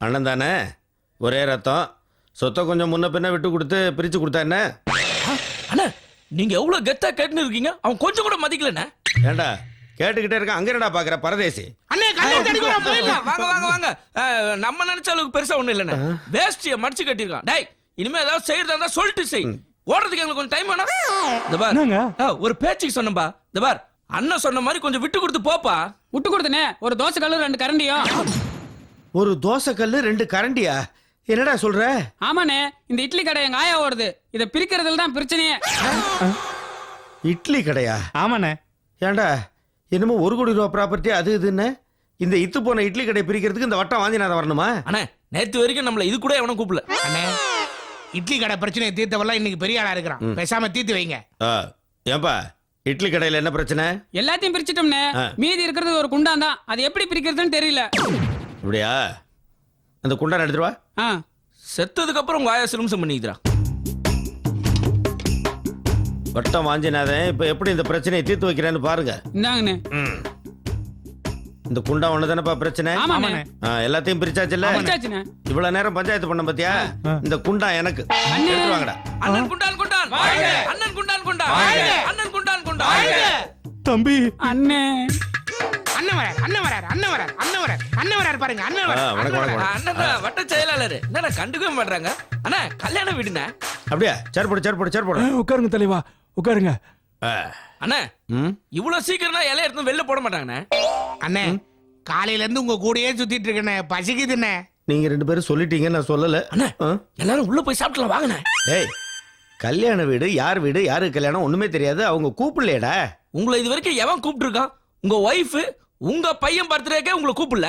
அண்ணன் தானே? ஒரே ரத்தம். சொத்தை கொஞ்சம் முன்ன பின்ன விட்டு கொடுத்து பிரிச்சு கொடுத்தா என்ன? அண்ணா நீங்க எவ்வளவு கெத்தா கேட்டுன்னு இருக்கீங்க. அவன் கொஞ்சம் கூட மதிக்கலண்ணே. ஏண்டா கேட்டுக்கிட்டே இருக்க அங்க என்னடா பாக்குற பரதேசி? வாங்க வாங்க வாங்க. நம்ம நினைச்ச அளவுக்கு பெருசா ஒண்ணு இல்லண்ணே. வேஷ்டியை மடிச்சு கட்டிருக்கான். டேய் இனிமே ஏதாவது செய்யறதா இருந்தா சொல்லிட்டு செய். ஓடுறதுக்கு எங்களுக்கு கொஞ்சம் டைம் வேணும். இந்த பார் ஒரு பேச்சுக்கு சொன்னப்பா. இந்த பார் அண்ணன் சொன்ன மாதிரி கொஞ்சம் விட்டு கொடுத்து போப்பா. விட்டு கொடுத்தனே. ஒரு தோசை கல்லு 2 கரண்டியும். ஒரு தோசை கல்லு 2 கரண்டியா? என்னடா சொல்ற? ஆமாண்ணே, இந்த இட்லி கடை எங்க ஆயா ஓடுது. இத பிரிக்கிறதுல தான் பிரச்சனையே. இட்லி கடையா? ஆமாண்ணே. ஏன்டா என்னமோ 1 கோடி ரூபா ப்ராப்பர்ட்டி அது இதுன்னு இந்த இத்து போன இட்லி கடை பிரிக்கிறதுக்கு இந்த வட்டம் வாஞ்சிநாதன் வரணுமா? அண்ணே நேத்து வரைக்கும் நம்மள இது கூட எவனும் கூப்பிடல. அண்ணே இட்லி கடை பிரச்சனையை தீர்த்தவெல்லாம் இன்னைக்கு பெரிய ஆளா இருக்கிறான். பேசாம தீர்த்து வைங்க. ஏன்பா இட்லி கடையில என்ன பிரச்சனை? எல்லாத்தையும் பிரிச்சிட்டோம்னே. மீதி இருக்கிறது ஒரு குண்டான் தான். அது எப்படி பிரிக்கிறதுன்னு தெரியல. இப்படியா? அந்த குண்டான் எடுத்துட்டு வா. செத்ததுக்கு அப்புறம் உங்க ஆயா சிலும்சம் பண்ணிக்கிறா. வட்டம் வாஞ்சிநாதன் இப்ப எப்படி இந்த பிரச்சனையை தீர்த்து வைக்கிறேன்னு பாருங்க. இந்தாங்கண்ணே. இந்த குண்டா ஒண்ணுதானப்பா பிரச்சனை? ஆமாண்ணே. எல்லாத்தையும் பிரிச்சாச்சுல்ல? பிரிச்சாச்சுண்ணே. இவ்வளவு நேரம் பஞ்சாயத்து பண்ண பாத்தியா? இந்த குண்டா எனக்கு எடுத்து வாங்கடா. அண்ணன் குண்டான் குண்டான் வாழ்க. அண்ணன் குண்டான் குண்டான் வாழ்க. அண்ணன் குண்டான் குண்டான் வாழ்க. தம்பி அண்ணே அண்ணன் வரார், அண்ணன் வரார், அண்ணன் வரார், அண்ணன் வரார், அண்ணன் வரார் பாருங்க. அண்ணன் வரார். வணக்கம் வணக்கம். அண்ணன் வட்ட செயலாளர். என்னடா கண்டுக்கவே மாட்றாங்க? அண்ணா கல்யாண வீடுண்ணே. அப்படியா? சேர் போடு. உட்காருங்க தலைவா, உட்காருங்க. அண்ணா இவ்வளவு சீக்கிரம் இலைய எடுத்து வெளில போட மாட்டாங்கண்ணே. அண்ணே காலையில இருந்து உங்க கூடயே சுத்திட்டு இருக்கேனே, பசிக்குதுண்ணே. நீங்க 2 பேரும் சொல்லிட்டீங்க, நான் சொல்லல. எல்லாரும் உள்ள போய் சாப்பிடலாம் வாங்கண்ணே. ஏய் கல்யாண வீடு யாரு கல்யாணம் ஒண்ணுமே தெரியாது. அவங்க கூப்பிடலையடா. உங்களை இது வரைக்கும் எவன் கூப்பிட்டு இருக்கான்? உங்க ஒய்ஃப் உங்க பையன் பர்த்டேக்கே உங்களை கூப்பிடல.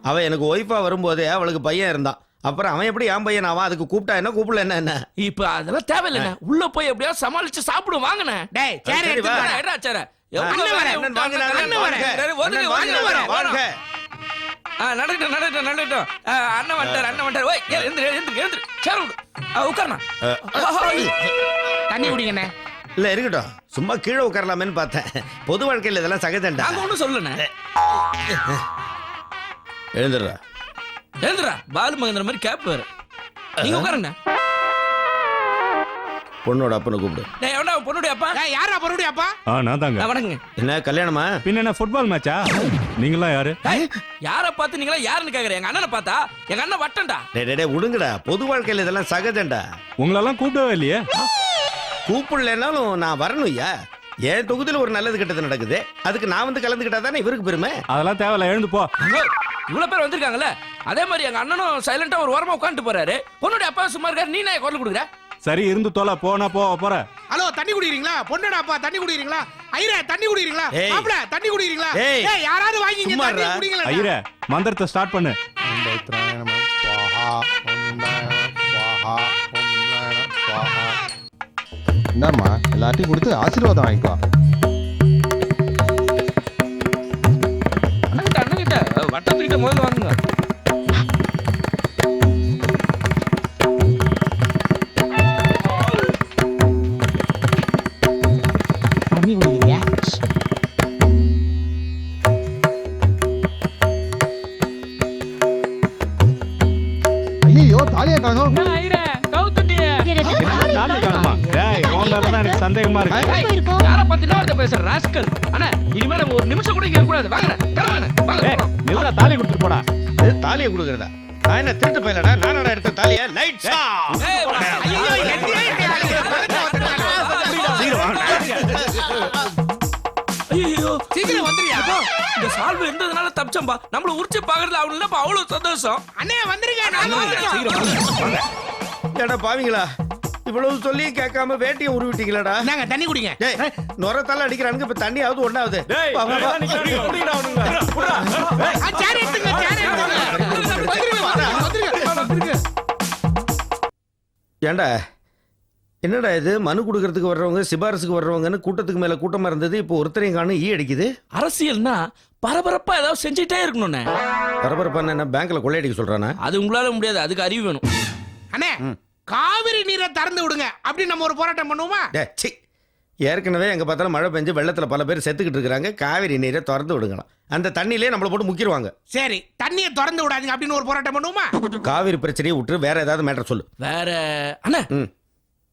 அவ எனக்கு ஒய்ஃபா வரும்போதே அவளுக்கு பையன் இருந்தான். அப்புறம் அவன் எப்படி என் பையன் ஆவான்? அதுக்கு கூப்பிட்டா என்ன, கூப்பிடல என்ன? இப்ப அதெல்லாம் தேவையில்லை. உள்ள போய் எப்படியாவது சமாளிச்சு சாப்பிடும் வாங்கண்ணே. டேய் சேர் எடுத்து வா. சேர நடக்கட்டும். அண்ணன் வந்துட்டார். தண்ணி குடிங்கண்ணே. இல்ல இருக்கட்டும், சும்மா கீழே உட்காரலாமேன்னு பார்த்தேன். பொது வாழ்க்கையில் இதெல்லாம் சகஜம்டா. ஒன்னும் சொல்லுண்ணே. எழுந்துடுறா. பாலு மகேந்திர மாதிரி கேப் வேற. நீங்க உட்காருங்க. பொண்ணோட அப்பனை கூப்பிடு. பொண்ணுடைய அப்பா யாரா? பொண்ணுடைய அப்பா? நான் தாங்க. வணக்கங்க. என்ன கல்யாணமா? பின்ன என்ன ஃபுட்பால் மேட்சா? நீங்களா யாரு? யார பார்த்து நீங்களா யாருன்னு கேக்குறேன்? எங்க அண்ணனை பார்த்தா எங்க அண்ணன் வட்டண்டா. டேய் விடுங்கடா, பொது வாழ்க்கையில் இதெல்லாம் சகஜம்டா. உங்களெல்லாம் கூப்பிடவே இல்லையே. கூப்பிடலனாலும் நான் வரணும். ஐயா என் தொகுதியில் ஒரு நல்லது கெட்டது நடக்குது, அதுக்கு நான் வந்து கலந்துக்கிட்டா தானே இவருக்கு பெருமை. அதெல்லாம் தேவையில்ல, எழுந்து போ. இவ்வளவு பேர் வந்திருக்காங்கல்ல, அதே மாதிரி எங்க அண்ணனும் சைலண்டா ஒரு ஓரமா உட்காந்துட்டு போறாரு. பொண்ணுடைய அப்பா சும்மா இருக்காரு, நீ நான் குரல் கொடுக்குற. சரி இருந்து தோல, போனா போற. ஹலோ தண்ணி குடிக்கிறீங்களா? பொண்ணோட அப்பா தண்ணி குடிக்கிறீங்களா? ஐரே தண்ணி குடிக்கிறீங்களா? மாப்ள தண்ணி குடிக்கிறீங்களா? ஏய் யாராவது வாங்கிங்க தண்ணி குடிங்களா? ஐரே மந்திரத்தை ஸ்டார்ட் பண்ணு. என்னம்மா எல்லாத்தையும் கொடுத்து ஆசீர்வாதம் வாங்கிக்கோ. அண்ணன் கிட்ட வட்டத்துக்கிட்ட முதல்ல வாங்குங்க. ஐயோ தாலியா காணோம். ஐரே கவுத்துட்டியே. தாலி காணுமா? டேய் ஓண்டறதான் எனக்கு சந்தேகமா இருக்கு. யார பத்தி நான் பேசுற ராஸ்கல். அண்ணா இனிமே ஒரு நிமிஷம் கூட இங்க இருக்க கூடாது. வாங்க. ஏய் நில்லா, தாலி கொடுத்துட்டு போடா. தாலியை கொடுக்கறதா? நான் என்ன திருட்டு போயிலடா? நானடா எடுத்த தாலியை. Lights off. ஐயோ சீக்கிரம் வந்துறியா? இந்த சால்வு இருந்ததுனால தப்பிச்சம்பா. நம்மள உரிச்சு பாக்குறதுல அவனுல அவ்வளவு சந்தோஷம். அண்ணே வந்துருங்க. நாங்க வந்துட்டோம். ஏடா பாவிங்களா, இவ்வளவு சொல்லி கேட்காம வேட்டியை உருவிட்டீங்களாடா? நாங்க தண்ணி குடிங்க. டேய் நொரத்தால அடிக்கிறானுங்க, இப்ப தண்ணியாவது ஒண்ணாவது. சேர் எடுத்துங்க, சேர் எடுத்துங்க. ஏண்டா என்னடா இது? மனு கொடுக்கறதுக்கு வர்றவங்க, சிபாரிசுக்கு வர்றவங்கன்னு கூட்டத்துக்கு மேல கூட்டமா இருந்தது, இப்போ ஒருத்தரையும் காணும் ஈ அடிக்குது. அரசியல்னா பரபரப்பா ஏதாவது செஞ்சுட்டே இருக்கணும்னே. பரபரப்பான என்ன பேங்க்ல கொள்ளையடிக்க சொல்றானா? அது உங்களால முடியாது, அதுக்கு அறிவு வேணும். அண்ணே காவிரி நீரை திறந்து விடுங்க அப்படி நம்ம ஒரு போராட்டம் பண்ணுவோமா? ஏற்கனவே எங்க பார்த்தாலும் மழை பெஞ்சு வெள்ளத்துல பல பேர் செத்துக்கிட்டு இருக்காங்க. காவிரி நீரை திறந்து விடுங்களாம். அந்த தண்ணியிலே நம்மள போட்டு முக்கிடுவாங்க. சரி தண்ணியை திறந்து விடாதீங்க அப்படின்னு ஒரு போராட்டம் பண்ணுவோமா? காவிரி பிரச்சனையை விட்டு வேற ஏதாவது மேட்டர் சொல்லு. வேற அண்ணா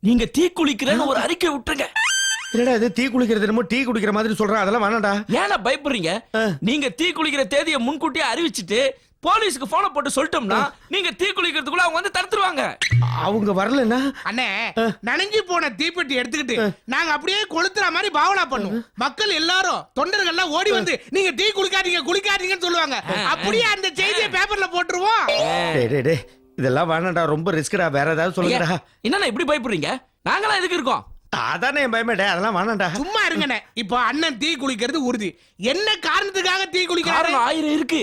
நீங்க தீ குளிக்கிறேன்னு ஒரு அறிக்கை விட்டுருங்க. என்னடா இது தீ குளிக்கிறது? என்னமோ டீ குடிக்கிற மாதிரி சொல்றான், அதெல்லாம் வேணாடா. ஏன்னா பயப்படுறீங்க? நீங்க தீ குளிக்கிற தேதியை முன்கூட்டியே அறிவிச்சிட்டு போலீஸ்க்கு போன போட்டு சொல்லிட்டோம்னா நீங்க தீ குளிக்கிறதுக்குள்ள அவங்க வந்து தடுத்துருவாங்க. அவங்க வரலன்னா அண்ணே நனைஞ்சு போன தீப்பெட்டி எடுத்துக்கிட்டு நாங்க அப்படியே கொளுத்துற மாதிரி பாவனா பண்ணுவோம். மக்கள் எல்லாரும் தொண்டர்கள் எல்லாம் ஓடி வந்து நீங்க டீ குளிக்காதீங்கன்னு சொல்லுவாங்க. அப்படியே அந்த செய்தியை பேப்பர்ல போட்டுருவோம். இதெல்லாம் வேணாம்டா, ரொம்ப ரிஸ்க்டா. வேற ஏதாவது சொல்லுங்கடா. என்னண்ணா இப்படி பயப்படுறீங்க? நாங்களாம் எதுக்கு இருக்கோம்? அதானே என் பயமேடே, அதெல்லாம் வேணாம்டா. சும்மா இருங்கண்ணே. இப்போ அண்ணன் தீ குளிக்கிறது உறுதி. என்ன காரணத்துக்காக தீ குளிக்கிறாரு? காரணம் 1000 இருக்கு.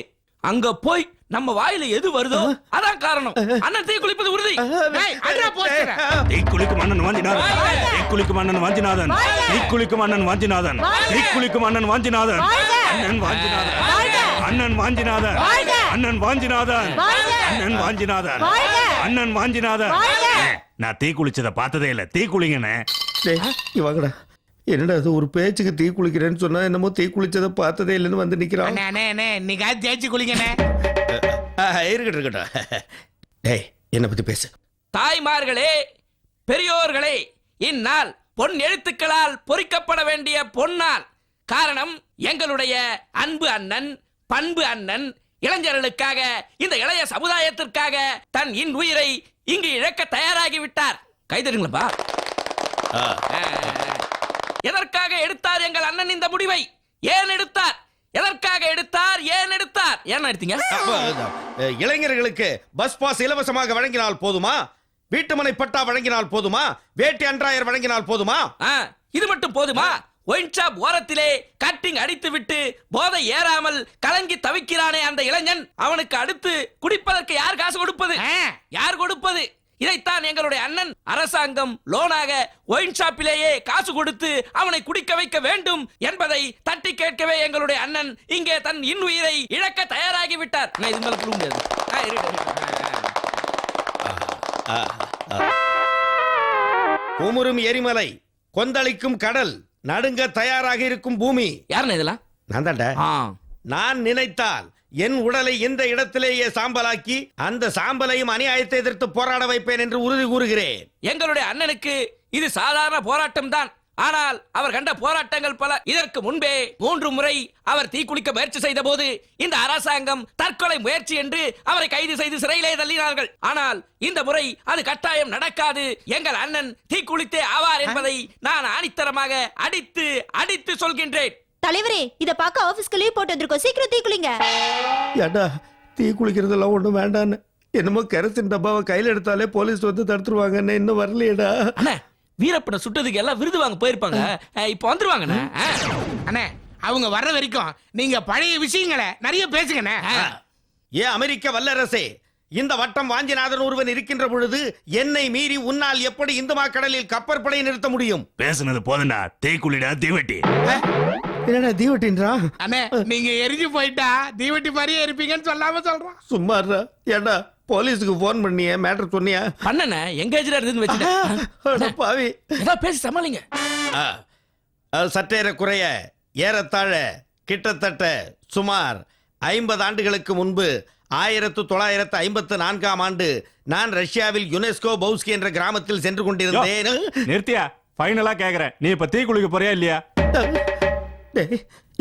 அங்க போய் நம்ம வாயில எது வருதோ அதான் காரணம். அண்ணன் தீ குளிப்பது உறுதி. டேய், அண்ணா போச்சுடா. தீக்குளிக்கும் அண்ணன் வாஞ்சிநாதன், தீக்குளிக்கும் அண்ணன் வாஞ்சிநாதன், தீக்குளிக்கும் அண்ணன் வாஞ்சிநாதன், தீக்குளிக்கும் அண்ணன் வாஞ்சிநாதன், அண்ணன் வாஞ்சிநாதன், அண்ணன் வாஞ்சிநாதன், அண்ணன் வாஞ்சிநாதன், அண்ணன் வாஞ்சிநாதன், அண்ணன் வாஞ்சிநாதன். நான் தீ குளிச்சதை பார்த்ததே இல்ல. தீ குளிங்கண்ணே. இவங்கடா என்னடா அது, ஒரு பேச்சுக்கு தீ குளிக்கிறேன்னு சொன்னா என்னமோ தீ குளிச்சதை பார்த்ததே இல்லைன்னு வந்து நிக்கிறான். அண்ணே அண்ணே அண்ணே, இன்னைக்காவது தேய்ச்சி குளிங்கண்ணே. இருக்கட்டும் இருக்கட்டும். டேய், என்ன பத்தி பேசு. தாய்மார்களே, பெரியோர்களே, இந்நாள் பொன் எழுத்துக்களால் பொறிக்கப்பட வேண்டிய பொன்னாள். காரணம், எங்களுடைய அன்பு அண்ணன், பண்பு அண்ணன் இளைஞர்களுக்காக, இந்த இளைய சமுதாயத்திற்காக தன் உயிரை இங்கு இழக்க தயாராகி விட்டார். கைதருங்களப்பா. எதற்காக எடுத்தார் எங்கள் அண்ணன் இந்த முடிவை? ஏன் எடுத்தார்? எதற்காக எடுத்தார்? ஏன் எடுத்தார்? ஏன் எடுத்தீங்க? இளைஞர்களுக்கு பஸ் பாஸ் இலவசமாக வழங்கினால் போதுமா? வீட்டுமனை பட்டா வழங்கினால் போதுமா? வேட்டி அன்றாயர் வழங்கினால் போதுமா? இது மட்டும் போதுமா? ஒயின் ஷாப் ஓரத்திலே கட்டிங் அடித்து விட்டு போதை ஏறாமல் கலங்கி தவிக்கிறானே அந்த இளைஞன், அவனுக்கு அடுத்து குடிப்பதற்கு யார் காசு கொடுப்பது? யார் கொடுப்பது? இதைத்தான் எங்களுடைய அண்ணன் அரசாங்கம் லோனாக ஒயின் ஷாப்பிலேயே காசு கொடுத்து அவனை குடிக்க வைக்க வேண்டும் என்பதை தட்டி கேட்கவே எங்களுடைய அண்ணன் இங்கே தன் இன்னுயிரை இழக்க தயாராகி விட்டார். நான் இது மேல சொல்ல முடியாது. குமுறும் எரிமலை, கொந்தளிக்கும் கடல், நடுங்க தயாராக இருக்கும் பூமி. யாருன்னு இதெல்லாம்? நான் தான்டா. நான் நினைத்தால் என் உடலை இந்த இடத்திலேயே சாம்பலாக்கி அந்த சாம்பலையும் அநியாயத்தை எதிர்த்து போராட வைப்பேன் என்று உறுதி கூறுகிறேன். எங்களுடைய அண்ணனுக்கு இது சாதாரண போராட்டம் தான். ஆனால் அவர் கண்ட போராட்டங்கள் பல. இதற்கு முன்பே 3 முறை அவர் தீக்குளிக்க முயற்சி செய்த போது இந்த அரசாங்கம் தற்கொலை முயற்சி என்று அவரை கைது செய்து சிறையிலே தள்ளினார்கள். ஆனால் இந்த முறை அது கட்டாயம் நடக்காது. எங்கள் அண்ணன் தீக்குளித்தே ஆவார் என்பதை நான் ஆணித்தரமாக அடித்து அடித்து சொல்கின்றேன். தலைவரே, இத பார்க்க ஆபீஸ்க்கு லீவ் போட்டு வந்திருக்கோம். சீக்கிரம் தீ குளிங்க. ஏண்டா, தீ குளிக்கிறதெல்லாம் ஒண்ணும் வேண்டான்னு என்னமோ கெரசின் டப்பாவை கையில எடுத்தாலே போலீஸ் வந்து தடுத்துருவாங்கன்னு இன்னும் வரலையேடா. அண்ணே, வீரப்பனை சுட்டதுக்கு எல்லாம் விருது வாங்க போயிருப்பாங்க. இப்ப வந்துருவாங்கண்ணே. அண்ணே, அவங்க வர்ற வரைக்கும் நீங்க பழைய விஷயங்களை நிறைய பேசுங்கண்ணே. ஏன் அமெரிக்க வல்லரசே, இந்த வட்டம் வாஞ்சிநாதன் ஒருவன் இருக்கின்ற பொழுது என்னை மீறி உன்னால் எப்படி இந்துமா கடலில் கப்பற்படை நிறுத்த முடியும்? பேசுனது போதுண்டா. தீக்குளிடா தீவெட்டி. என்னடா தீவெட்டின்றா? அண்ணே, நீங்க எரிஞ்சு போயிட்டா தீவெட்டி மாதிரியே இருப்பீங்கன்னு சொல்லாம சொல்றான். சும்மா ஏண்டா, போலீஸுக்கு போன் பண்ணிய மேட்டர் சொன்னியா? பண்ணனே, எங்கேஜ்ல இருந்து வச்சுட்டேன். பாவி, ஏதோ பேசி சமாளிங்க. சற்றேற குறைய ஏறத்தாழ கிட்டத்தட்ட சுமார் 50 ஆண்டுகளுக்கு முன்பு 1954ஆம் ஆண்டு நான் ரஷ்யாவில் யுனெஸ்கோ பவுஸ்கி என்ற கிராமத்தில் சென்று கொண்டிருந்தேன். நிறுத்தியா, ஃபைனலா கேக்குறேன். நீ இப்ப தீ குளிக்க போறியா இல்லையா?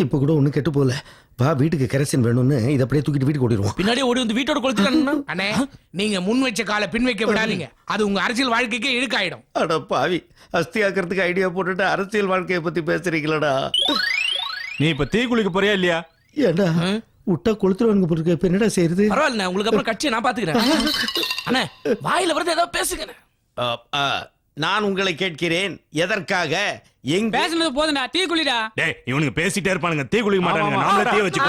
இப்ப கூட ஒண்ணு கெட்டு போல. வா, வீட்டுக்கு கெரசின் வேணும்னு இத அப்படியே தூக்கிட்டு வீட்டுக்கு ஓடிடுவோம். பின்னாடி ஓடி வந்து வீட்டோட கொளுத்திட்டானே. அண்ணே, நீங்க முன் வச்ச கால பின் வைக்க விடாதீங்க. அது உங்க அரசியல் வாழ்க்கைக்கே இழுக்காயிடும். அட பாவி, அஸ்தி ஆக்கிறதுக்கு ஐடியா போட்டுட்டு அரசியல் வாழ்க்கையை பத்தி பேசுறீங்களடா. நீ இப்ப தீ குளிக்க போறியா இல்லையா? ஏண்டா, விட்டா கொளுத்துருவாங்க போட்டுருக்க. இப்ப என்னடா செய்யறது? பரவாயில்ல, உங்களுக்கு அப்புறம் கட்சியை நான் பாத்துக்கிறேன். அண்ணே, வாயில வரது ஏதோ பேசுங்க. நான் உங்களை கேட்கிறேன், எதற்காக? எங்க பேசுனது போதுடா, தீ குளிடா. டேய், இவனுக்கு பேசிட்டே இருப்பானுங்க, தீ குளிக்க மாட்டானுங்க. நாமளே தீ வச்சு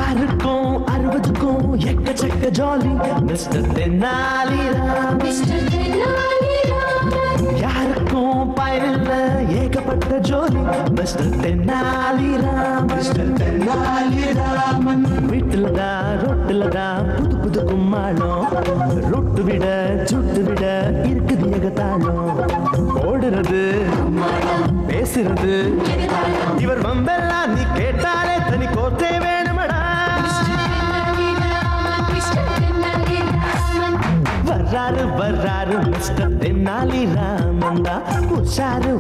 ஆறுக்கும் 60க்கும் எக்கச்சக்க ஜாலி மிஸ்டர் தென்னாலிராம். யாருக்கும் பயனில்ல ஏகப்பட்ட ஜோலி மிஸ்டர் தென்னாலிராம். மிஸ்டர் தென்னாலிராமன் வீட்டுலதான் ரொட்டுலதான் புது புது கும்மாளம். ரொட்டு விட சுட்டு விட இருக்குது ஏகத்தாளம். ஓடுறது பேசுறது இவர் வம்பெல்லாம் நீ கேட்டாலே தனி கோத்தே வேணுமடா. வர்றாரு மிஸ்டர் தென்னாலி ராமந்தா. உஷாரு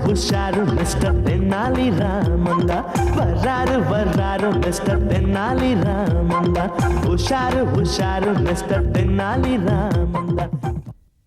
மிஸ்டர் தென்னாலி ராமந்தா. வர்றாரு மிஸ்டர் தென்னாலி ராமந்தா. உஷாரு மிஸ்டர் தென்னாலி ராமந்தா.